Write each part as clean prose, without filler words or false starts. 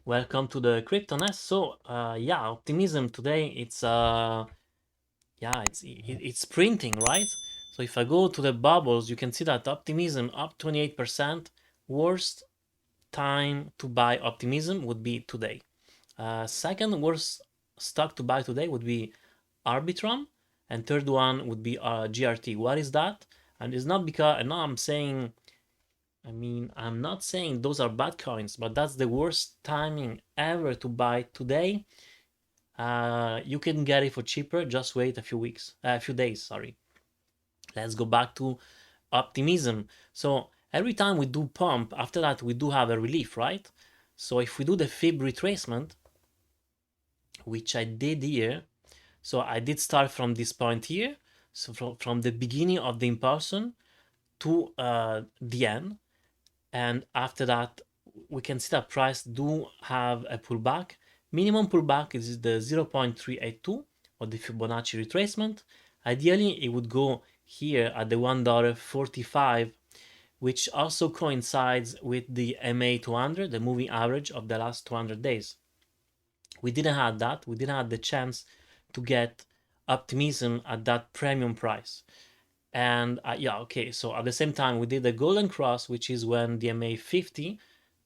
Welcome to the crypto nest. So yeah, optimism today it's printing, right? So if I go to the bubbles, you can see that optimism up 28%. Worst time to buy optimism would be today. Second worst stock to buy today would be Arbitrum, and third one would be GRT. What is that? And it's not because I know I'm not saying those are bad coins, but that's the worst timing ever to buy today. You can get it for cheaper. Just wait a few days. Sorry. Let's go back to optimism. So every time we do pump, after that we do have a relief, right? So if we do the fib retracement, which I did here, so I did start from this point here, so from the beginning of the impulsion to the end, and after that we can see that price do have a pullback. Minimum pullback is the 0.382 or the Fibonacci retracement. Ideally it would go here at the $1.45, which also coincides with the MA200, the moving average of the last 200 days. We didn't have that. We didn't have the chance to get optimism at that premium price. And yeah, okay, so at the same time we did the golden cross, which is when the MA50,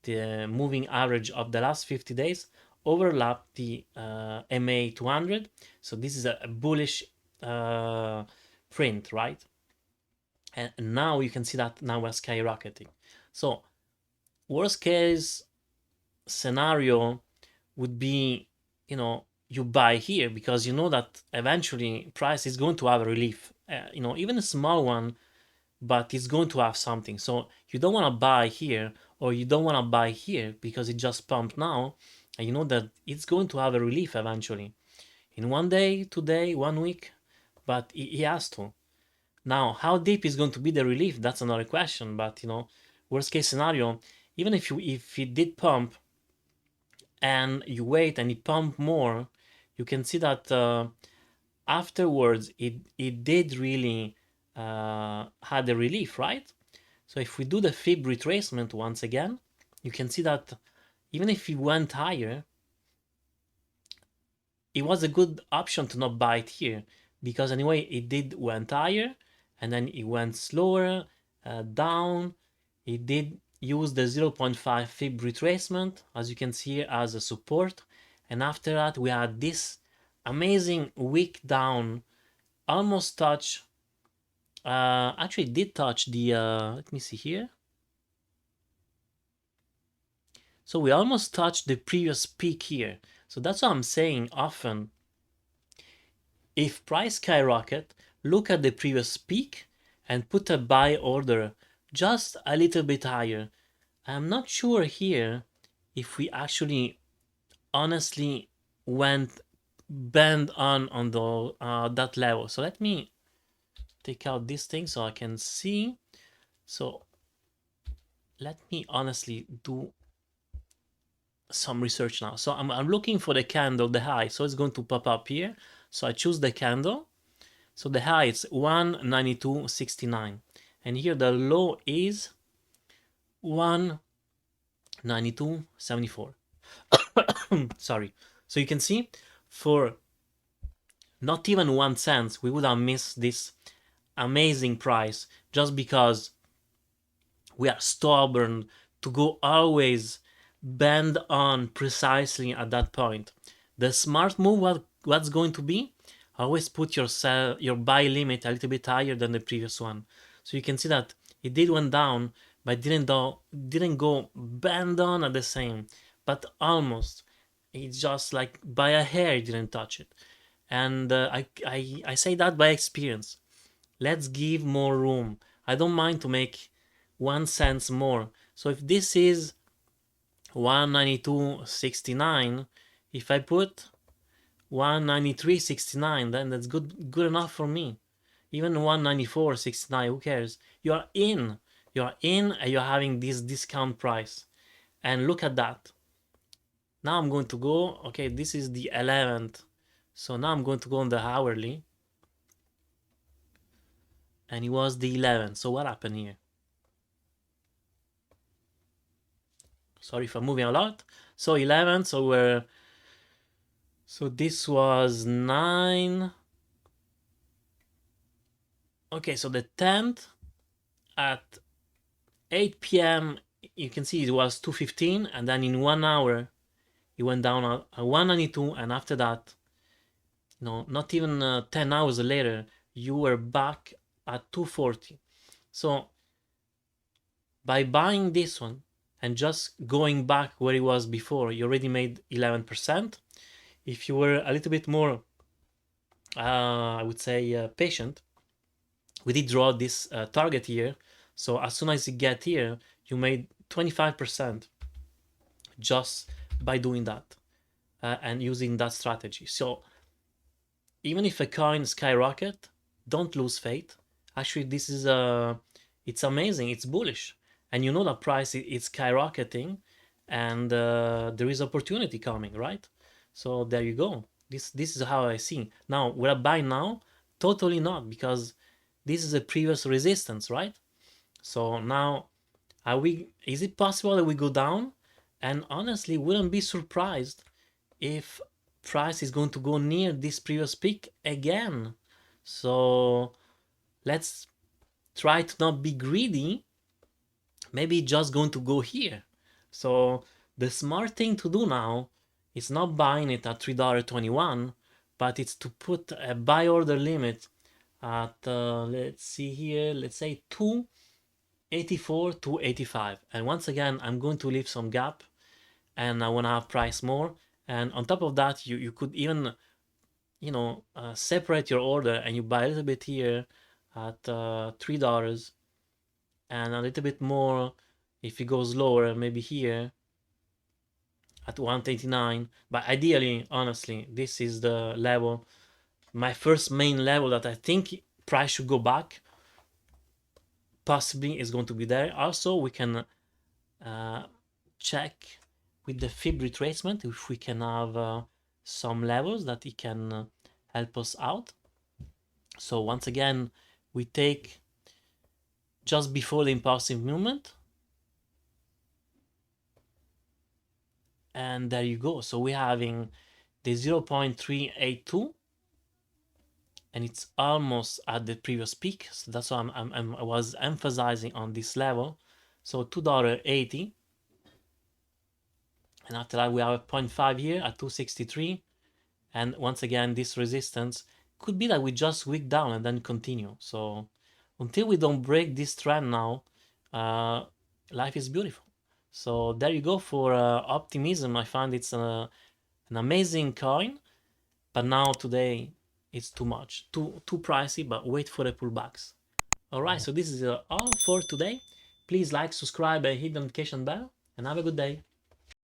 the moving average of the last 50 days, overlapped the MA200. So this is a bullish print, right? And now you can see that now we're skyrocketing. So worst case scenario would be, you buy here because you know that eventually price is going to have a relief, even a small one, but it's going to have something. So you don't want to buy here or you don't want to buy here because it just pumped now, and you know that it's going to have a relief eventually in 1 day, 2 day, 1 week, but it has to. Now, how deep is going to be the relief? That's another question. But worst case scenario, even if it did pump and you wait and it pump more, you can see that afterwards it did really had a relief, right? So if we do the fib retracement once again, you can see that even if it went higher, it was a good option to not buy it here because anyway it did went higher and then it went slower down. It did use the 0.5 fib retracement, as you can see, as a support, and after that we had this amazing wick down, almost touch, actually did touch the let me see here. So we almost touched the previous peak here. So that's what I'm saying often. If price skyrocket, look at the previous peak and put a buy order just a little bit higher. I'm not sure here if we actually honestly went bend on the that level. So let me take out this thing so I can see. So let me honestly do some research now. So I'm looking for the candle, the high. So it's going to pop up here. So I choose the candle. So the high is 192.69. And here the low is 192.74. Sorry. So you can see for not even 1 cent, we would have missed this amazing price just because we are stubborn to go always bend on precisely at that point. The smart move, what's going to be? Always put your buy limit a little bit higher than the previous one. So you can see that it did went down, but didn't go bend on at the same, but almost. It's just like by a hair it didn't touch it. And I say that by experience. Let's give more room. I don't mind to make 1 cent more. So if this is 192.69, if I put 193.69, then that's good enough for me. Even 194.69, who cares? You're in and you're having this discount price. And look at that. Now I'm going to go, okay, this is the 11th. So now I'm going to go on the hourly. And it was the 11th. So what happened here? Sorry if I'm moving a lot. So 11, so this was 9. Okay, so the 10th at 8 p.m. you can see it was 215, and then in 1 hour it went down at 192, and after that, not even 10 hours later, you were back at 240. So by buying this one and just going back where it was before, you already made 11%. If you were a little bit more, I would say, patient, we did draw this target here. So as soon as you get here, you made 25% just by doing that and using that strategy. So even if a coin skyrocket, don't lose faith. Actually, this is it's amazing. It's bullish, and you know that price is skyrocketing, and there is opportunity coming, right? So there you go. This is how I see. Now, will I buy now? Totally not, because this is a previous resistance, right? So now, is it possible that we go down? And honestly, wouldn't be surprised if price is going to go near this previous peak again. So let's try to not be greedy. Maybe just going to go here. So the smart thing to do now is not buying it at $3.21, but it's to put a buy order limit at let's see here, let's say 284 to 85. And once again, I'm going to leave some gap, and I want to have price more. And on top of that, you could even separate your order, and you buy a little bit here at $3, and a little bit more if it goes lower, maybe here at 189. But ideally, honestly, this is the level, my first main level that I think price should go back. Possibly is going to be there. Also, we can check with the fib retracement if we can have some levels that it can help us out. So once again, we take just before the impulsive movement, and there you go. So we're having the 0.382, and it's almost at the previous peak. So that's why I was emphasizing on this level. So $2.80, and after that we have a 0.5 here at 263, and once again this resistance could be that we just wick down and then continue. So until we don't break this trend now, life is beautiful. So there you go for Optimism. I find it's an amazing coin, but now today it's too much, too pricey, but wait for the pullbacks. Alright, so this is all for today. Please like, subscribe, and hit the notification bell, and have a good day.